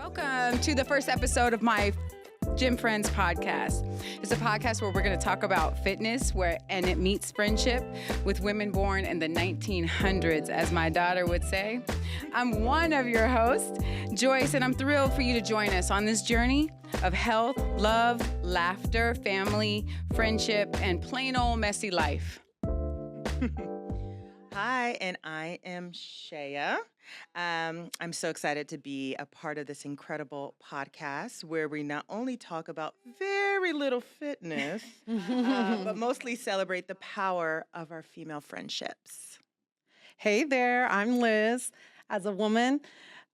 Welcome to the first episode of my Gym Friends podcast. It's a podcast where we're going to talk about fitness and it meets friendship with women born in the 1900s, as my daughter would say. I'm one of your hosts, Joyce, and I'm thrilled for you to join us on this journey of health, love, laughter, family, friendship, and plain old messy life. Hi, and I am Shaya. I'm so excited to be a part of this incredible podcast where we not only talk about very little fitness, but mostly celebrate the power of our female friendships. Hey there, I'm Liz. As a woman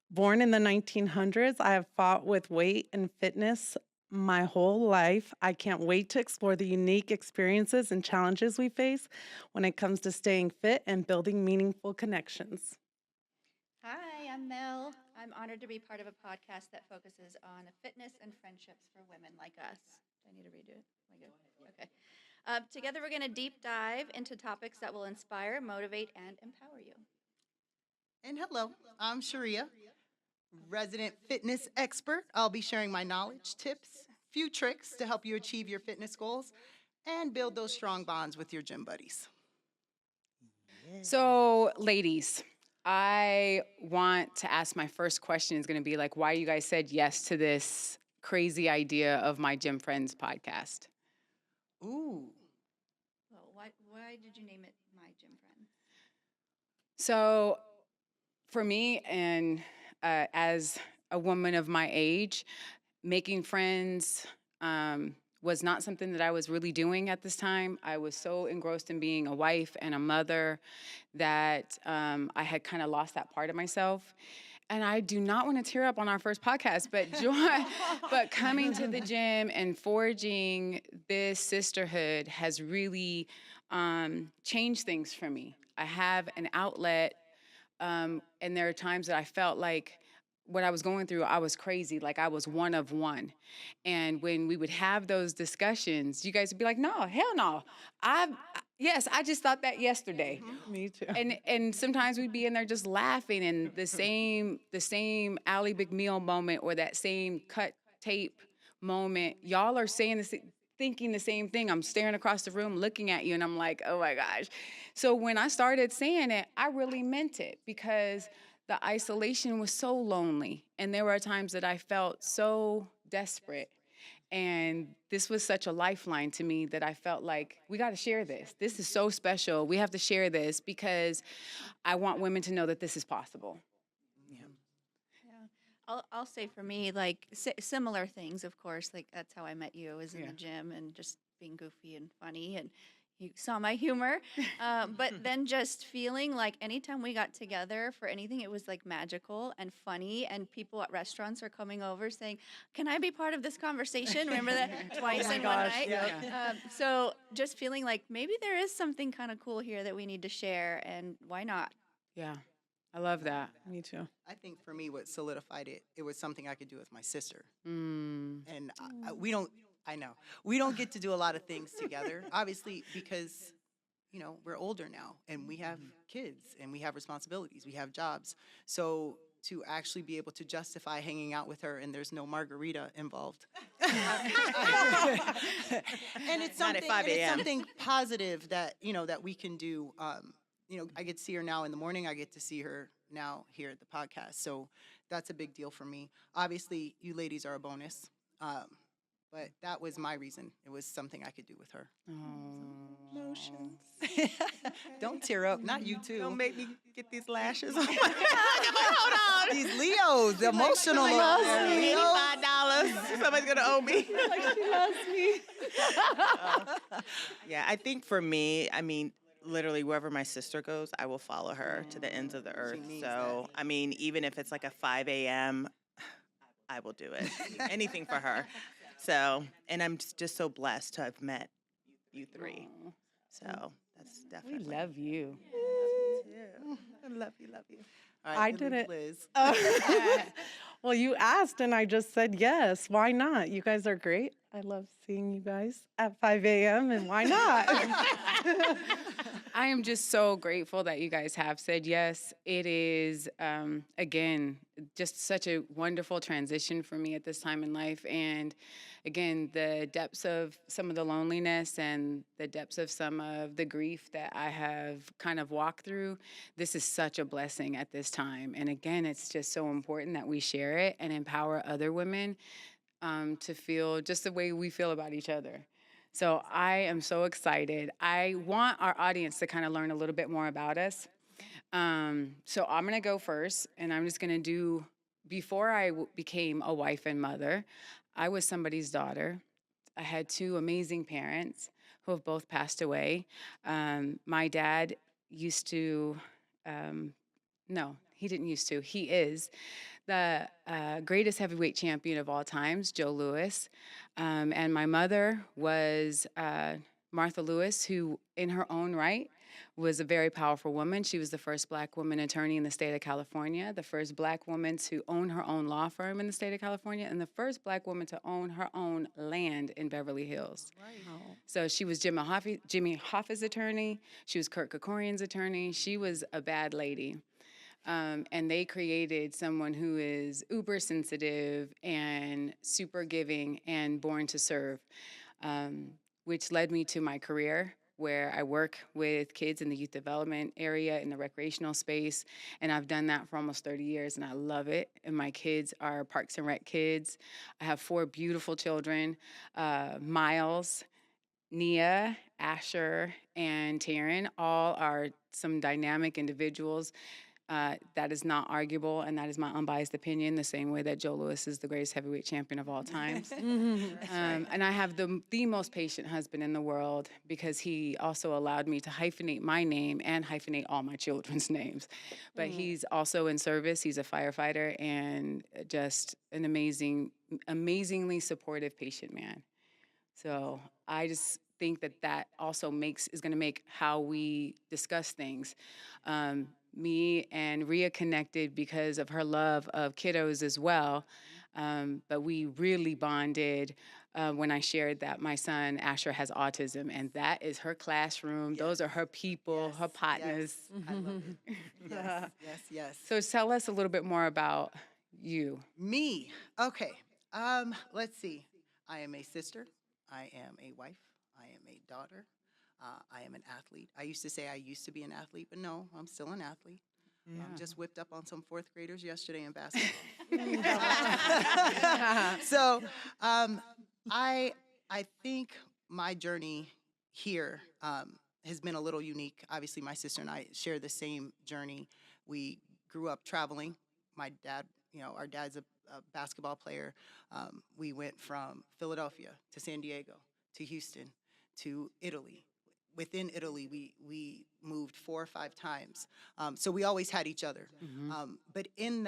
born in the 1900s, I have fought with weight and fitness my whole life. I can't wait to explore the unique experiences and challenges we face when it comes to staying fit and building meaningful connections. Hi, I'm Mel. I'm honored to be part of a podcast that focuses on fitness and friendships for women like us. Do I need to redo it? Am I good? Okay. Together, we're going to deep dive into topics that will inspire, motivate, and empower you. And hello, I'm Sharia, resident fitness expert. I'll be sharing my knowledge, tips, few tricks to help you achieve your fitness goals and build those strong bonds with your gym buddies. So, ladies, I want to ask my first question is going to be like, why you guys said yes to this crazy idea of my Gym Friends podcast? Ooh. Well, why did you name it My Gym Friends? So, for me, and as a woman of my age, making friends was not something that I was really doing at this time. I was so engrossed in being a wife and a mother that I had kind of lost that part of myself. And I do not want to tear up on our first podcast, but coming to the gym and forging this sisterhood has really changed things for me. I have an outlet, and there are times that I felt like what I was going through, I was crazy, like I was one of one. And when we would have those discussions, you guys would be like, no, hell no. Yes, I just thought that yesterday. Me too. And sometimes we'd be in there just laughing, and the same Ally McMeal moment or that same cut tape moment, y'all are thinking the same thing. I'm staring across the room looking at you, and I'm like, oh my gosh. So when I started saying it, I really meant it, because the isolation was so lonely, and there were times that I felt so desperate. And this was such a lifeline to me that I felt like, we got to share this. This is so special. We have to share this because I want women to know that this is possible. Yeah. I'll say for me, like similar things, of course. Like that's how I met you, was in the gym and just being goofy and funny, and you saw my humor. But then just feeling like anytime we got together for anything, it was like magical and funny. And people at restaurants are coming over saying, can I be part of this conversation? Remember that twice in one night? Yeah. So just feeling like maybe there is something kind of cool here that we need to share, and why not? Yeah, I love that. Me too. I think for me, what solidified it was something I could do with my sister. Mm. And we don't get to do a lot of things together, obviously, because, we're older now and we have kids and we have responsibilities, we have jobs. So to actually be able to justify hanging out with her and there's no margarita involved. And it's Not at 5 a.m. something positive that, that we can do. I get to see her now in the morning. I get to see her now here at the podcast. So that's a big deal for me. Obviously, you ladies are a bonus. But that was my reason. It was something I could do with her. Emotions. Don't tear up. Not you too. Don't make me get these lashes. Hold on. These Leos, the emotional Leos. $85. Somebody's going to owe me. Like she loves me. Yeah, I think for me, literally wherever my sister goes, I will follow her to the ends of the earth. needs So, even if it's like a 5 a.m., I will do it. Anything for her. So, and I'm just so blessed to have met you three. So that's We definitely. love you. I love you. All right, I did it. Liz. Well, you asked and I just said yes. Why not? You guys are great. I love seeing you guys at 5 a.m. and why not? I am just so grateful that you guys have said yes. It is, again, just such a wonderful transition for me at this time in life. And again, the depths of some of the loneliness and the depths of some of the grief that I have kind of walked through, this is such a blessing at this time. And again, it's just so important that we share it and empower other women to feel just the way we feel about each other. So I am so excited. I want our audience to kind of learn a little bit more about us. So I'm going to go first, and I'm just going to do, before I became a wife and mother, I was somebody's daughter. I had two amazing parents who have both passed away. My dad used to, no, he didn't used to, he is the greatest heavyweight champion of all times, Joe Louis. And my mother was Martha Lewis, who, in her own right, was a very powerful woman. She was the first Black woman attorney in the state of California, the first Black woman to own her own law firm in the state of California, and the first Black woman to own her own land in Beverly Hills. So she was Jimmy Hoffa's attorney. She was Kurt Kerkorian's attorney. She was a bad lady. And they created someone who is uber sensitive and super giving and born to serve, which led me to my career where I work with kids in the youth development area in the recreational space. And I've done that for almost 30 years and I love it. And my kids are Parks and Rec kids. I have 4 beautiful children, Miles, Nia, Asher, and Taryn. All are some dynamic individuals. That is not arguable, and that is my unbiased opinion, the same way that Joe Louis is the greatest heavyweight champion of all times. And I have the most patient husband in the world because he also allowed me to hyphenate my name and hyphenate all my children's names. But he's also in service. He's a firefighter and just an amazingly supportive, patient man. So I just think that also is going to make how we discuss things. Me and Rhea connected because of her love of kiddos as well. But we really bonded when I shared that my son Asher has autism, and that is her classroom. Those are her people, her partners. Yes, I love it. Yes. So tell us a little bit more about you. Me. Okay. Let's see. I am a sister. I am a wife. I am a daughter. I am an athlete. I used to say I used to be an athlete, but no, I'm still an athlete. Just whipped up on some 4th graders yesterday in basketball. So I think my journey here has been a little unique. Obviously, my sister and I share the same journey. We grew up traveling. My dad, our dad's a basketball player. We went from Philadelphia to San Diego to Houston to Italy. Within Italy, we moved 4 or 5 times. So we always had each other. But in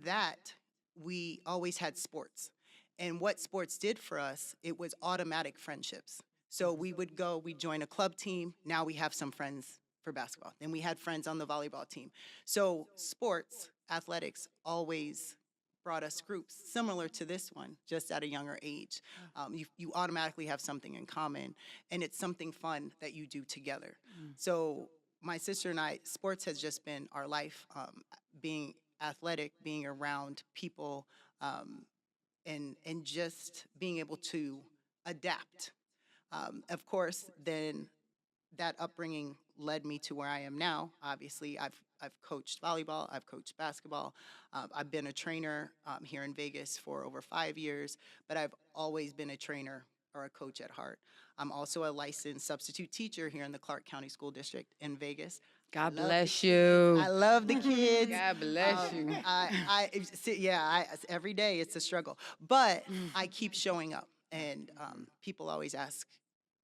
that, we always had sports. And what sports did for us, it was automatic friendships. So we would go, we'd join a club team. Now we have some friends for basketball. Then we had friends on the volleyball team. So sports, athletics, always brought us groups similar to this one, just at a younger age. You automatically have something in common, and it's something fun that you do together. So my sister and I, sports has just been our life, being athletic, being around people, and just being able to adapt. Of course, then that upbringing led me to where I am now. Obviously, I've coached volleyball, I've coached basketball, I've been a trainer here in Vegas for over 5 years, but I've always been a trainer or a coach at heart. I'm also a licensed substitute teacher here in the Clark County School District in Vegas. God Love bless the you. I love the kids. God bless you. Every day it's a struggle, but I keep showing up, and people always ask,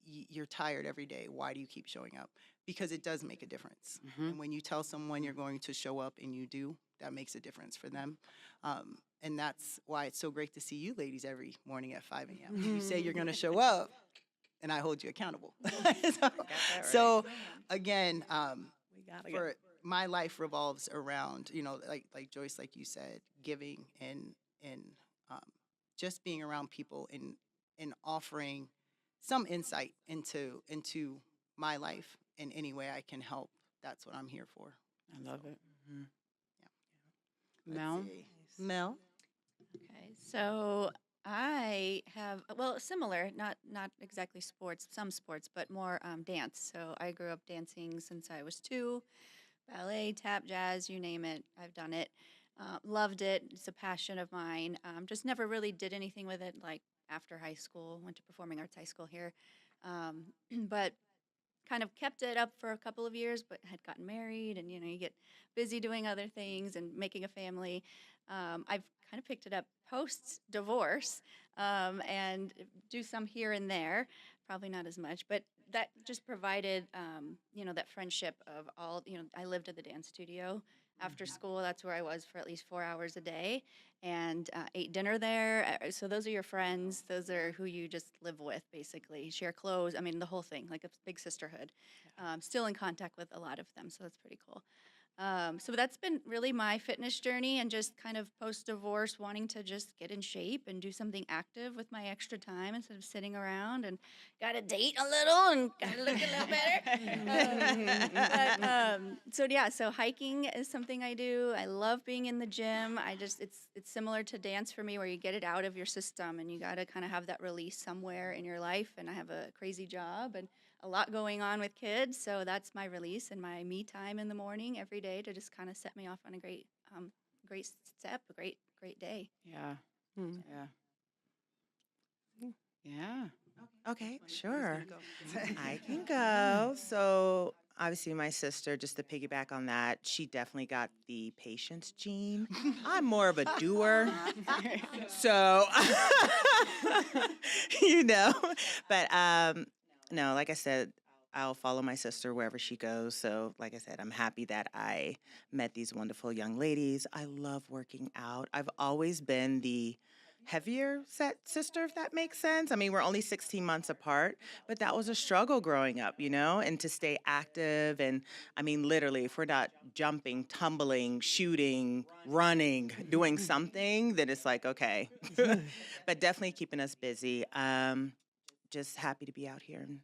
"You're tired every day. Why do you keep showing up?" Because it does make a difference. And when you tell someone you're going to show up and you do, that makes a difference for them. And that's why it's so great to see you ladies every morning at 5 a.m. You say you're going to show up, and I hold you accountable. So again, for my life revolves around, like Joyce, like you said, giving and just being around people and offering some insight into my life in any way I can help, that's what I'm here for. I love it. Mhm. Mel? Mel? Okay, so I have similar, not exactly sports, some sports, but more dance. So I grew up dancing since I was 2, ballet, tap, jazz, you name it, I've done it. Loved it. It's a passion of mine. Just never really did anything with it like after high school. Went to performing arts high school here, but kind of kept it up for a couple of years, but had gotten married, and you get busy doing other things and making a family. I've kind of picked it up post divorce, and do some here and there, probably not as much, but that just provided that friendship of all. I lived at the dance studio after school. That's where I was for at least 4 hours a day, and ate dinner there. So those are your friends. Those are who you just live with, basically. Share clothes. I mean, the whole thing, like a big sisterhood. Still in contact with a lot of them, so that's pretty cool. So that's been really my fitness journey, and just kind of post-divorce wanting to just get in shape and do something active with my extra time instead of sitting around, and got to date a little and got to look a little better. So hiking is something I do. I love being in the gym. It's similar to dance for me, where you get it out of your system, and you got to kind of have that release somewhere in your life. And I have a crazy job and a lot going on with kids, so that's my release and my me time in the morning every day to just kind of set me off on a great step, a great day. Yeah. Mm. Yeah. Yeah. Okay, Who's sure. gonna go? I can go. So, obviously, my sister, just to piggyback on that, she definitely got the patience gene. I'm more of a doer. So, you know, but no, like I said, I'll follow my sister wherever she goes. So, like I said, I'm happy that I met these wonderful young ladies. I love working out. I've always been the heavier set sister, if that makes sense. I mean, we're only 16 months apart, but that was a struggle growing up, and to stay active. And I mean, literally, if we're not jumping, tumbling, shooting, running, doing something, then it's like, okay. But definitely keeping us busy. Just happy to be out here in,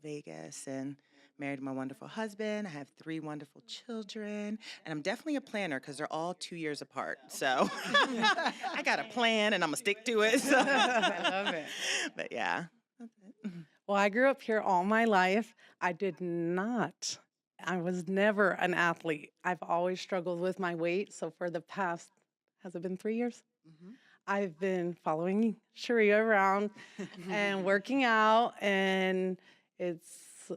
Vegas, and married my wonderful husband. I have 3 wonderful children, and I'm definitely a planner because they're all 2 years apart. So I got a plan, and I'm gonna stick to it. So. I love it. But yeah. That's it. Well, I grew up here all my life. I was never an athlete. I've always struggled with my weight. So for the past, has it been 3 years? Mhm. I've been following Sharia around and working out, and it's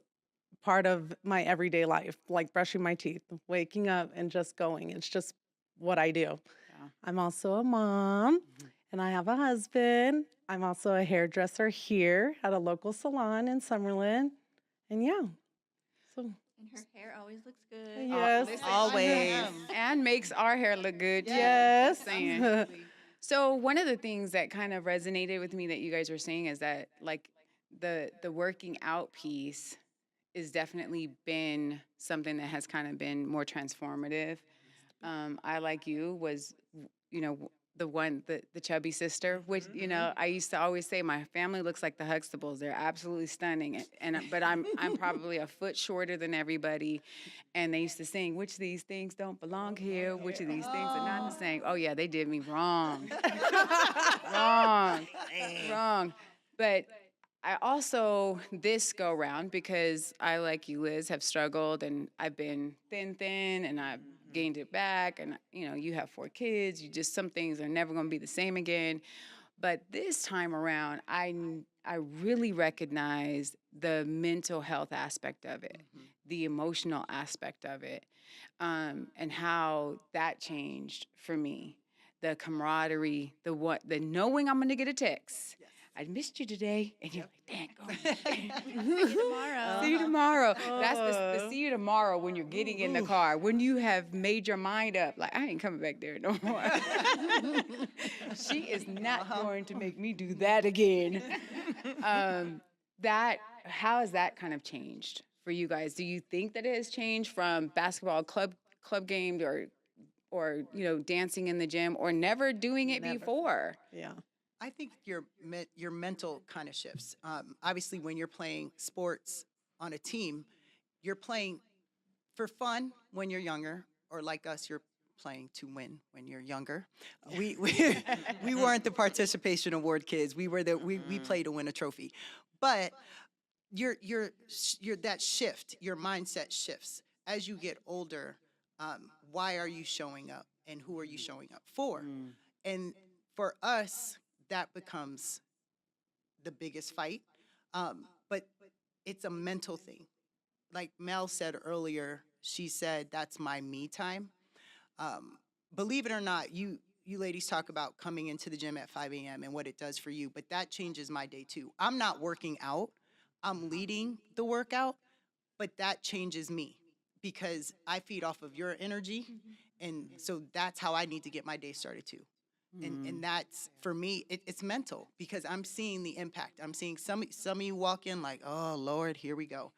part of my everyday life, like brushing my teeth, waking up, and just going. It's just what I do. Yeah. I'm also a mom, and I have a husband. I'm also a hairdresser here at a local salon in Summerlin. And yeah, so And her hair always looks good. yes. Listen, Always. And makes our hair look good too. Yes. Just saying. So one of the things that kind of resonated with me that you guys were saying is that like the working out piece is definitely been something that has kind of been more transformative. I, like you, was the chubby sister, which I used to always say my family looks like the Huxtables. They're absolutely stunning, but I'm probably a foot shorter than everybody. And they used to sing, "Which of these things don't belong here? Which of these things are not the same?" Oh yeah, they did me wrong, wrong, wrong. But I also, this go round, because I, like you, Liz, have struggled, and I've been thin, and I've gained it back, and you have 4 kids. Some things are never going to be the same again. But this time around, I really recognize the mental health aspect of it, the emotional aspect of it, and how that changed for me. The camaraderie, the knowing I'm going to get a text. I missed you today, and you're like, "Dang, See you tomorrow. see you tomorrow." That's the see you tomorrow when you're getting in the car, when you have made your mind up, like, I ain't coming back there no more. She is not going to make me do that again. How has that kind of changed for you guys? Do you think that it has changed from basketball club games, or dancing in the gym, or never doing it Never. before? Yeah. I think your mental kind of shifts. Obviously, when you're playing sports on a team, you're playing for fun when you're younger, or like us, you're playing to win when you're younger. We weren't the participation award kids. We play to win a trophy. But you're that shift, your mindset shifts as you get older. Why are you showing up, and who are you showing up for? And for us, that becomes the biggest fight. But it's a mental thing. Like Mel said earlier, she said, that's my me time. Believe it or not, you ladies talk about coming into the gym at 5 a.m. and what it does for you, but that changes my day too. I'm not working out, I'm leading the workout, but that changes me because I feed off of your energy. And so that's how I need to get my day started too. And that's for me, it's mental because I'm seeing the impact. I'm seeing some of you walk in like, oh Lord, here we go.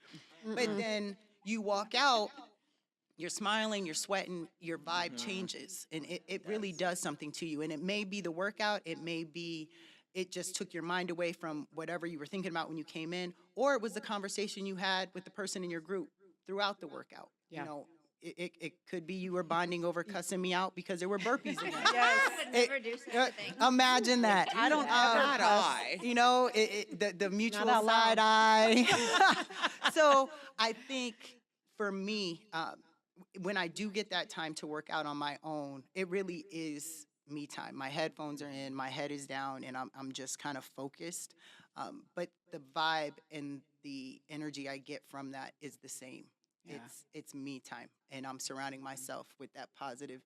But then you walk out, you're smiling, you're sweating, your vibe changes, and it really does something to you. And it may be the workout, it may be it just took your mind away from whatever you were thinking about when you came in, or it was the conversation you had with the person in your group throughout the workout. Yeah. You know, it could be you were bonding over cussing me out because there were burpees again. I would never do such a thing. Imagine that. I don't Not ever I. You know, the mutual out loud. side eye. So I think for me, when I do get that time to work out on my own, it really is me time. My headphones are in, my head is down, and I'm just kind of focused. But the vibe and the energy I get from that is the same. Yeah. It's me time, and I'm surrounding myself with that positive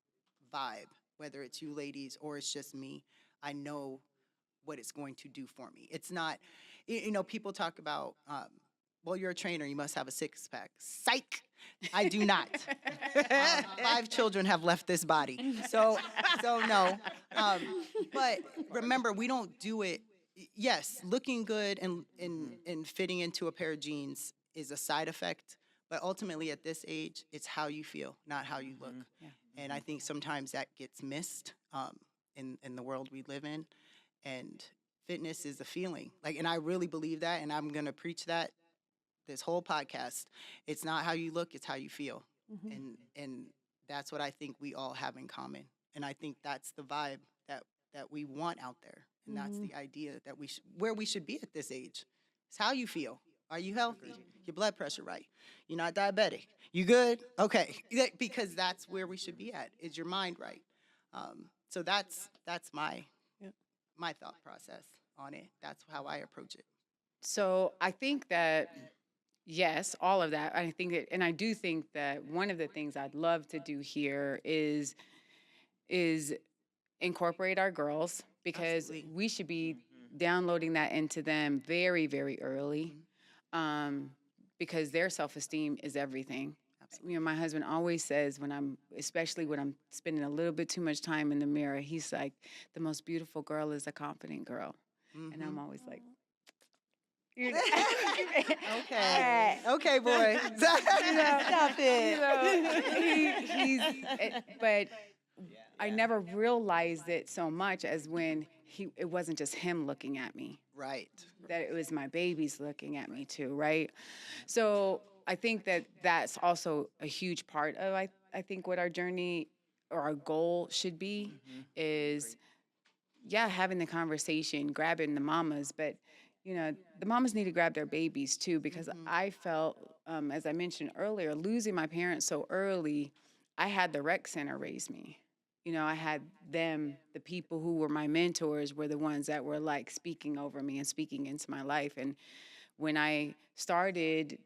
vibe, whether it's you ladies or it's just me. I know what it's going to do for me. It's not, you know, people talk about, well, you're a trainer, you must have a six pack. Psych, I do not. 5 children have left this body, so no. But remember, we don't do it. Yes, looking good and fitting into a pair of jeans is a side effect, but ultimately at this age, it's how you feel, not how you look. Yeah. And I think sometimes that gets missed in the world we live in. And fitness is a feeling. Like, and I really believe that, and I'm gonna preach that this whole podcast. It's not how you look, it's how you feel. And that's what I think we all have in common. And I think that's the vibe that we want out there. And that's the idea that where we should be at this age. It's how you feel. Are you healthy? Your blood pressure right? You're not diabetic? You good? Okay. Because that's where we should be at. Is your mind right? So that's my my thought process on it. That's how I approach it. So I think that, yes, all of that. I think that, and I do think that one of the things I'd love to do here is incorporate our girls, because Absolutely. we should be downloading that into them very, very early, because their self-esteem is everything. Absolutely. You know, my husband always says especially when I'm spending a little bit too much time in the mirror, he's like, the most beautiful girl is a confident girl. And I'm always like, Okay. Okay, boy. Stop it. But I never realized it so much as when it wasn't just him looking at me, Right. that it was my babies looking at me too, right? So I think that that's also a huge part of, I think, what our journey or our goal should be is, yeah, having the conversation, grabbing the mamas, but, you know, the mamas need to grab their babies too, because I felt, as I mentioned earlier, losing my parents so early, I had the rec center raise me. You know, I had them, the people who were my mentors were the ones that were like speaking over me and speaking into my life. And when I started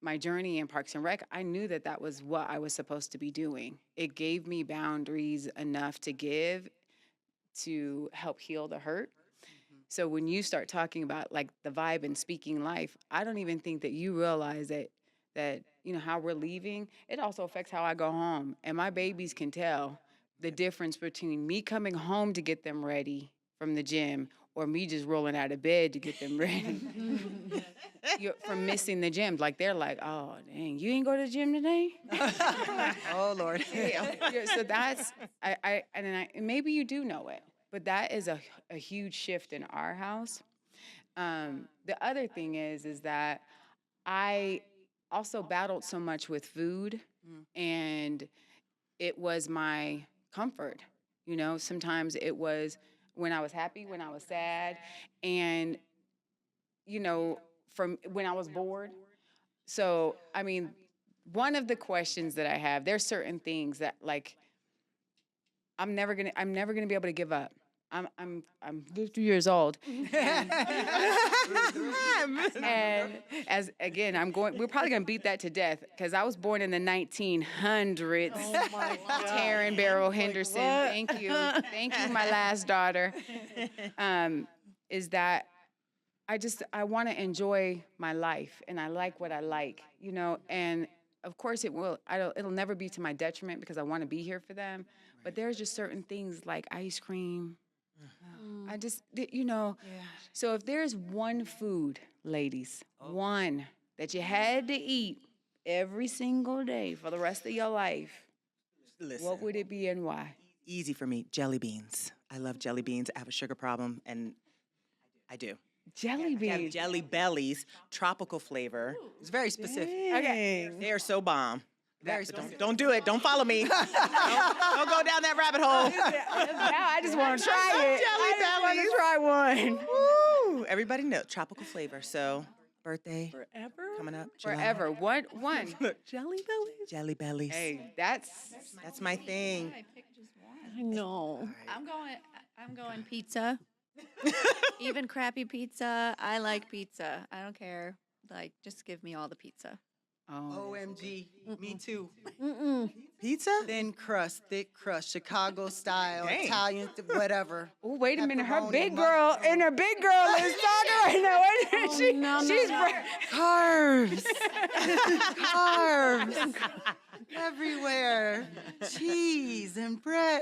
my journey in Parks and Rec, I knew that that was what I was supposed to be doing. It gave me boundaries enough to give to help heal the hurt. So when you start talking about like the vibe and speaking life, I don't even think that you realize that you know how we're leaving, it also affects how I go home. And my babies can tell the difference between me coming home to get them ready from the gym or me just rolling out of bed to get them ready. From missing the gym. Like they're like, oh dang, you ain't go to the gym today? Oh Lord. Yeah, so that's and maybe you do know it, but that is a huge shift in our house. The other thing is that I also battled so much with food, and it was my comfort. You know, sometimes it was when I was happy, when I was sad, and from when I was bored. So, I mean, one of the questions that I have, there's certain things that like I'm never gonna be able to give up. I'm 50 years old. And as again, we're probably gonna beat that to death because I was born in the 1900s. Oh my God. Taryn Barrow Henderson. what? Thank you. Thank you, my last daughter. Is that I want to enjoy my life and I like what I like, and of course it'll never be to my detriment because I want to be here for them. But there's just certain things like ice cream. I just, so if there's one food, ladies, one that you had to eat every single day for the rest of your life, Listen, what would it be and why? easy for me, jelly beans. I love jelly beans. I have a sugar problem, and I do. Jelly I have beans. jelly bellies, tropical flavor. It's very specific. Dang. They are so bomb. Very specific. Don't do it. Don't follow me. don't go down that rabbit hole. Now I just want to try it. Jelly I just want to try one. Woo! Everybody knows tropical flavor. So birthday Forever? coming up. July. Forever. What one? Jelly bellies? Jelly bellies. Hey, that's That's my thing. I picked just one. I know. I'm going pizza. Even crappy pizza. I like pizza. I don't care. Like, just give me all the pizza. OMG. Me too. Pizza? Thin crust, thick crust, Chicago style, Dang. Italian, wait Oh, wait a minute. Her Pepperoni, big girl and her big girl is talking right now. Oh, She, no, no, she's no. Carbs. Carbs. Everywhere. Cheese and bread.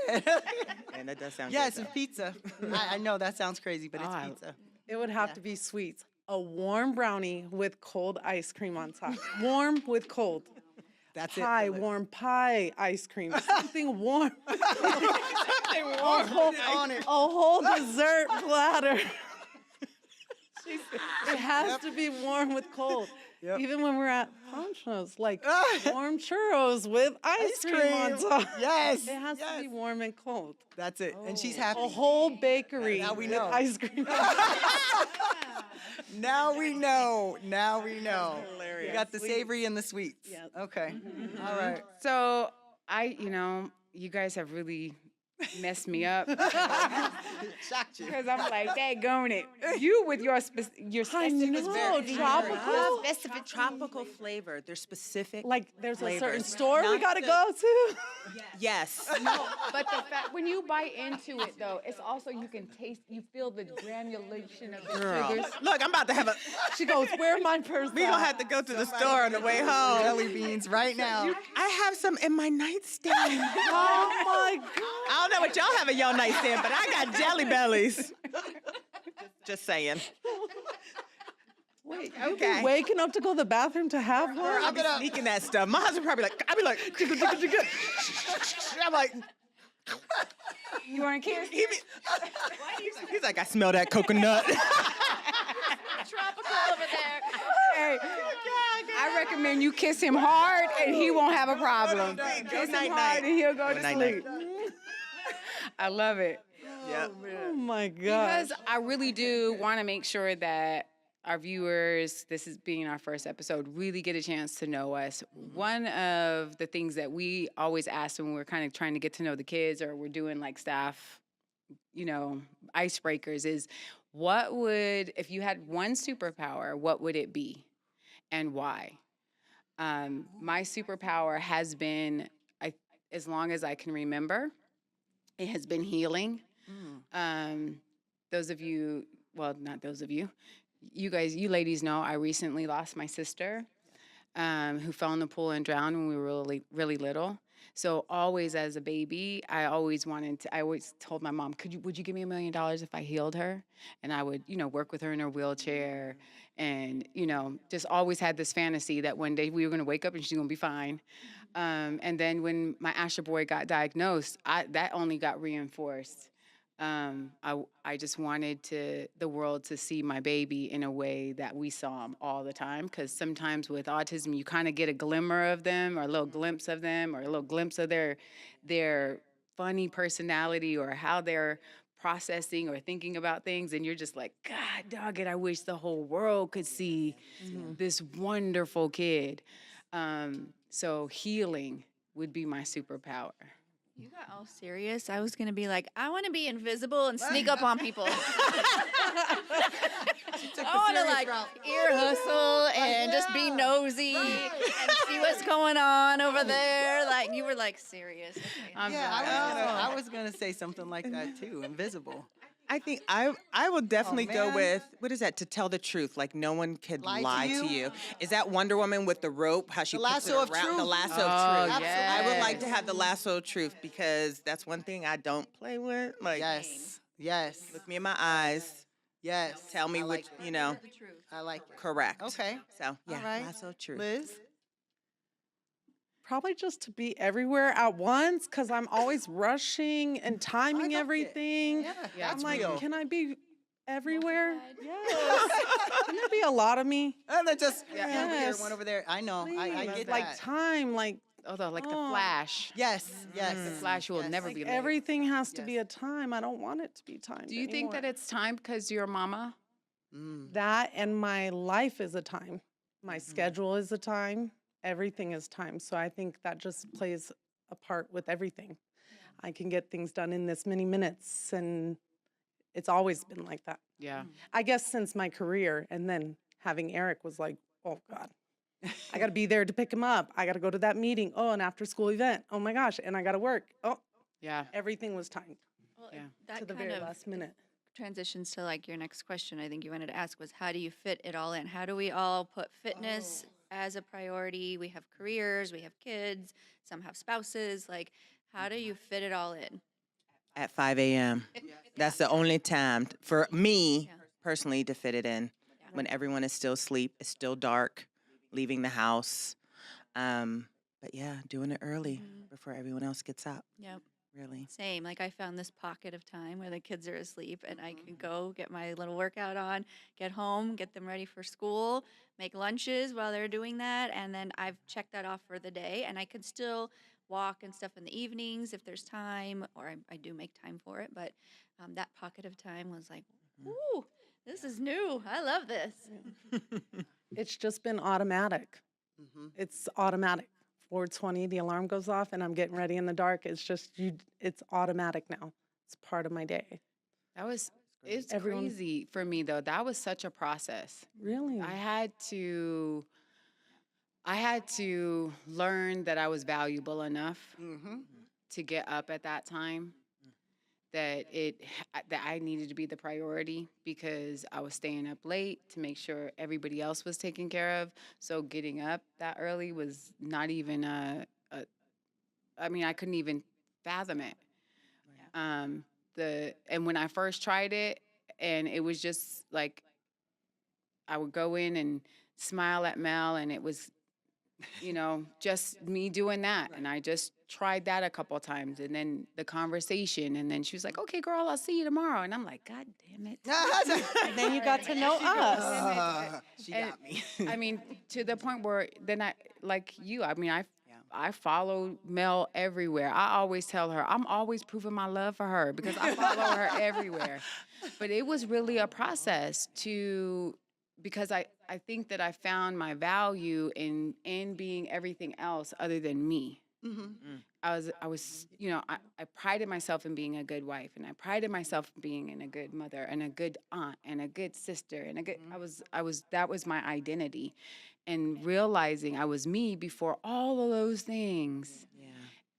And that does sound Yes, good. and pizza. I know that sounds crazy, but it's pizza. It would have to be sweets. A warm brownie with cold ice cream on top. Warm with cold. That's Pie, it. warm pie ice cream. Something warm. On it. A whole dessert platter. It has to be warm with cold. Yep. Even when we're at functions, like warm churros with ice cream on top. Yes. It has to be warm and cold. That's it. And she's A happy. whole bakery Now we with know. ice cream. Now we know. Now we know. Hilarious. You got the savory and the sweets. Yes. Okay. All right. So you guys have really messed me up Shocked you. because I'm like, daggone it. You with your I specific know, tropical. Specific tropical flavor. They're specific. Like there's a certain flavors. store we Not gotta the- go to. Yes. But the fact when you bite into it though, it's also you can taste, you feel the granulation of the Girl. sugars. Look, I'm about to have a. She goes, "Where my purse?" We gonna have to go to the store on the way home. Jelly beans right now. I have some in my nightstand. Oh my God. I don't know what y'all have in your nightstand, but I got jelly bellies. Just saying. Wait, you Okay. be waking up to go to the bathroom to have one? I'll be sneaking that stuff. My husband probably like, I'll be like, jiggle, jiggle, jiggle. I'm like, You want to kiss? he's like, I smell that coconut. Tropical over there. Hey, I recommend you kiss him hard and he won't have a problem. Kiss him night-night. hard and he'll go to night-night. sleep. I love it. Yep. Oh my God. Because I really do want to make sure that our viewers, this is being our first episode, really get a chance to know us. One of the things that we always ask when we're kind of trying to get to know the kids or we're doing like staff, icebreakers is if you had one superpower, what would it be and why? My superpower has been, as long as I can remember, it has been healing. Those of you, well, not those of you, you ladies know I recently lost my sister who fell in the pool and drowned when we were really, really little. So always as a baby, I always told my mom, would you give me $1 million if I healed her? And I would, work with her in her wheelchair and, just always had this fantasy that one day we were going to wake up and she's going to be fine. And then when my Asher boy got diagnosed, that only got reinforced. I just wanted the world to see my baby in a way that we saw him all the time. Because sometimes with autism, you kind of get a glimmer of them, or a little glimpse of them, or a little glimpse of their funny personality, or how they're processing or thinking about things, and you're just like, God, dog it, I wish the whole world could see this wonderful kid. So healing would be my superpower. You got all serious. I was gonna be like, I want to be invisible and sneak up on people. I want to like ear hustle and just be nosy and see what's going on over there. Like you were like serious. Okay. Yeah, I was gonna say something like that too. Invisible. I think I will definitely go man. with, what is that? To tell the truth, like no one could Lie lie to to you? you. Is that Wonder Woman with the rope? How she The puts it lasso of around the truth. lasso Oh, of truth? yes. I would like to have the lasso of truth because that's one thing I don't play with. Like, Yes. Yes. look me in my eyes, Yes. tell me I which, like you know, The truth. I like it. correct. Okay. So yeah, All right. lasso of truth. Liz? Probably just to be everywhere at once because I'm always rushing and timing like it. I'm Yeah, that's like, real. can I be everywhere? Multiplied. Yes. Can there be a lot of me? And then just one over here, Yes. one over there. I know. I Please, get like that. time, like Although, like the Oh. Flash. Yes. Yes. The Flash will yes. never like be late. everything has to Yes. be a time. I don't want it to be time. Do you think that it's time because you're a mama? Mm. that and my life is a time? My Mm-hmm. schedule is a time. Everything is time. So I think that just plays a part with everything. I can get things done in this many minutes, and it's always been like that. Yeah. I guess since my career, and then having Eric was like, oh God, I got to be there to pick him up. I got to go to that meeting. Oh, an after school event. Oh my gosh, and I got to work. Oh, Yeah. everything was timed Well, Yeah. that to the kind very of last minute. transitions to like your next question I think you wanted to ask was how do you fit it all in? How do we all put fitness as a priority? We have careers, we have kids, some have spouses. Like, how do you fit it all in? At 5 a.m. That's the only time for me Yeah. personally to fit it in. Yeah. When everyone is still asleep, it's still dark, leaving the house. But yeah, doing it early before everyone else gets up. Yep. Really. Same. Like I found this pocket of time where the kids are asleep and I can go get my little workout on, get home, get them ready for school, make lunches while they're doing that. And then I've checked that off for the day and I can still walk and stuff in the evenings if there's time, or I do make time for it. But that pocket of time was like, ooh, this is new. I love this. It's just been automatic. Mm-hmm. It's automatic. 4:20, the alarm goes off, and I'm getting ready in the dark. It's just you. It's automatic now. It's part of my day. It's Everyone- crazy for me though. That was such a process. Really? I had to learn that I was valuable enough Mm-hmm. to get up at that time, that I needed to be the priority because I was staying up late to make sure everybody else was taken care of. So getting up that early was not even I mean, I couldn't even fathom it. And when I first tried it, and it was just like I would go in and smile at Mel, and it was, just me doing that. And I just tried that a couple of times, and then the conversation, and then she was like, "Okay, girl, I'll see you tomorrow." And I'm like, "God damn it!" And then you got to know us. She And- got me. I mean, to the point where then I Yeah. I follow Mel everywhere. I always tell her, I'm always proving my love for her because I follow her everywhere. But it was really a process because I think that I found my value in being everything else other than me. Mm-hmm. I was, I prided myself in being a good wife, and I prided myself in being a good mother and a good aunt and a good sister and a good. That was my identity, and realizing I was me before all of those things,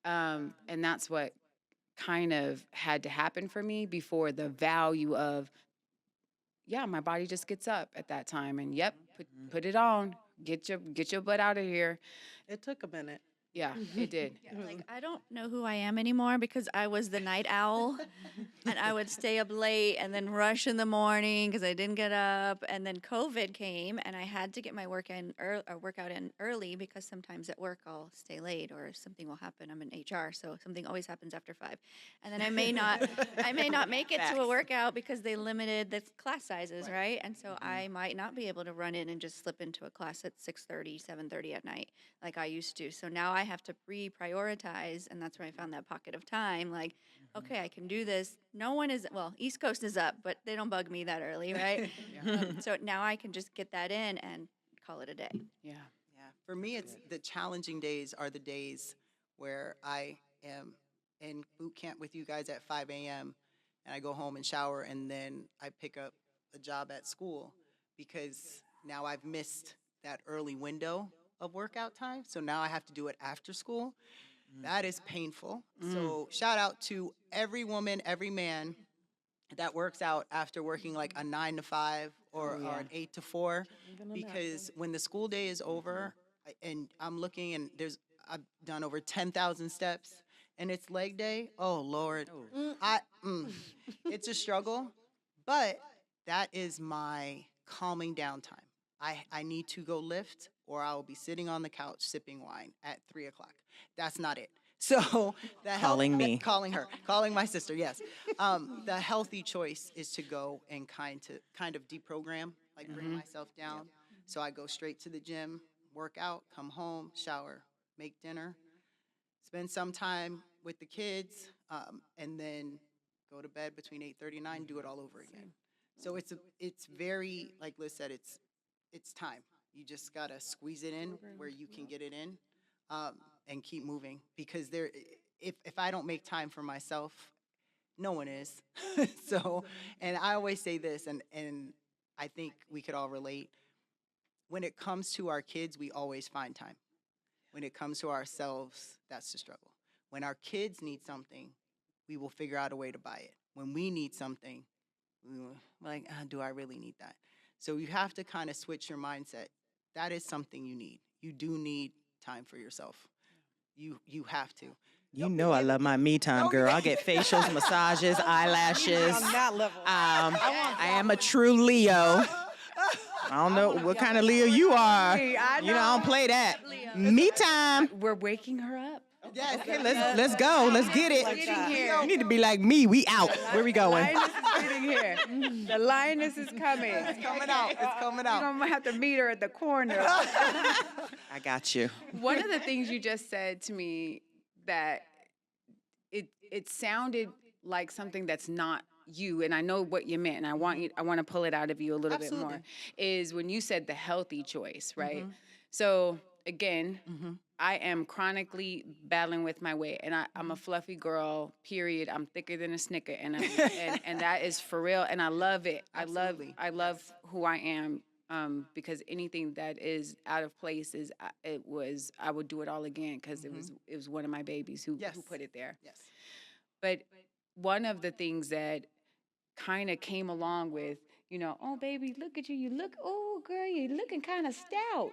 Yeah. and that's what kind of had to happen for me before the value of. Yeah, my body just gets up at that time, and yep, put it on, get your butt out of here. It took a minute. Yeah, it did. Like I don't know who I am anymore because I was the night owl and I would stay up late and then rush in the morning because I didn't get up. And then COVID came, and I had to get my workout in early because sometimes at work I'll stay late or something will happen. I'm in HR, so something always happens after 5, and then I may not make it to a Facts. workout because they limited the class sizes, right? And so I might not be able to run in and just slip into a class at 6:30, 7:30 at night like I used to. So now I have to reprioritize, and that's where I found that pocket of time. Like, okay, I can do this. No one is, well, East Coast is up, but they don't bug me that early, right? So now I can just get that in and call it a day. Yeah. Yeah. For me, it's the challenging days are the days where I am in boot camp with you guys at 5 a.m. and I go home and shower and then I pick up a job at school because now I've missed that early window of workout time. So now I have to do it after school. That is painful. So shout out to every woman, every man that works out after working like a 9 to 5 or an 8 to 4, because when the school day is over and I'm looking and I've done over 10,000 steps and it's leg day. Oh Lord, it's a struggle, but that is my calming down time. I need to go lift or I will be sitting on the couch sipping wine at 3 o'clock. That's not it. So Calling me. calling my sister. Yes, the healthy choice is to go and kind of deprogram, like bring myself down. So I go straight to the gym, work out, come home, shower, make dinner, spend some time with the kids, and then go to bed between 8:30 and 9. Do it all over again. So it's very, like Liz said, it's time. You just gotta squeeze it in where you can get it in, and keep moving. Because if I don't make time for myself, no one is. So, and I always say this, and I think we could all relate. When it comes to our kids, we always find time. When it comes to ourselves, that's the struggle. When our kids need something, we will figure out a way to buy it. When we need something, we're like, do I really need that? So you have to kind of switch your mindset. That is something you need. You do need time for yourself. You have to. You know I love my me time, girl. I get facials, massages, eyelashes. On that level. I am a true Leo. I don't know what kind of Leo you are. I You know, I don't play that. Me time. We're waking her up. Yes. Okay, let's go. Let's get it. Getting here. You need to be like me. We out. Where we going? Lioness is getting here. The lioness is coming. It's coming out. It's coming You're out. gonna have to meet her at the corner. I got you. One of the things you just said to me that it sounded like something that's not you, and I know what you meant, and I want to pull it out of you a little bit more. Absolutely. Is when you said the healthy choice, right? So again, I am chronically battling with my weight, and I'm a fluffy girl. Period. I'm thicker than a Snicker, and and that is for real, and I love it. Absolutely. I love who I am. Because anything that is out of place I would do it all again because it was one of my babies who Yes. put it there. Yes. But one of the things that kind of came along with, oh baby, look at you. You look, oh girl, you're looking kind of stout.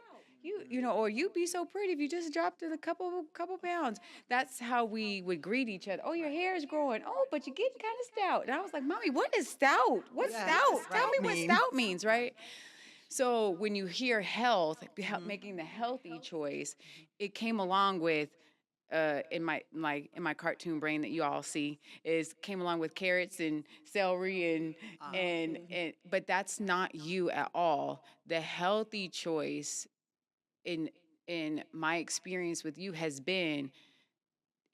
Or you'd be so pretty if you just dropped it a couple pounds. That's how we would greet each other. Oh, your hair is growing. Oh, but you're getting kind of stout. And I was like, Mommy, what is stout? What's Yeah, stout? what's Tell me stout what mean? stout means, right? So when you hear health, making the healthy choice, it came along with in my cartoon brain that you all see came along with carrots and celery and but that's not you at all. The healthy choice in my experience with you has been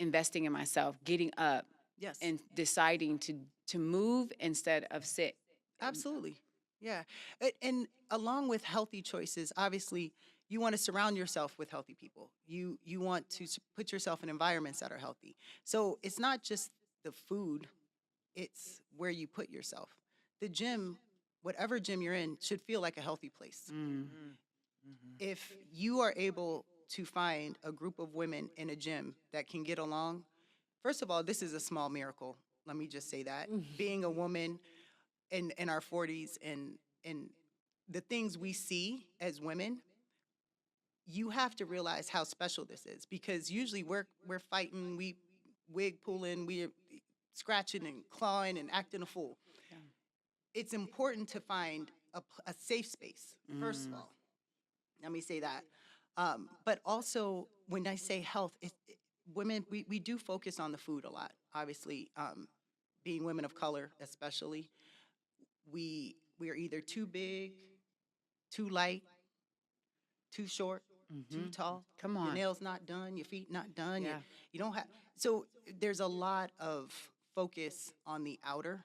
investing in myself, getting up Yes. and deciding to move instead of sit. Absolutely. Yeah. And along with healthy choices, obviously, you want to surround yourself with healthy people. You want to put yourself in environments that are healthy. So it's not just the food, it's where you put yourself. The gym, whatever gym you're in, should feel like a healthy place. If you are able to find a group of women in a gym that can get along, first of all, this is a small miracle. Let me just say that. Being a woman in our 40s and the things we see as women, you have to realize how special this is because usually we're fighting, we wig pulling, we're scratching and clawing and acting a fool. Yeah. It's important to find a safe space, first of all. Let me say that. But also, when I say health, women, we do focus on the food a lot, obviously. Being women of color, especially, we are either too big, too light, too short, too tall. Come Your on. nails not done, your feet not done. Yeah. You don't have. So there's a lot of focus on the outer,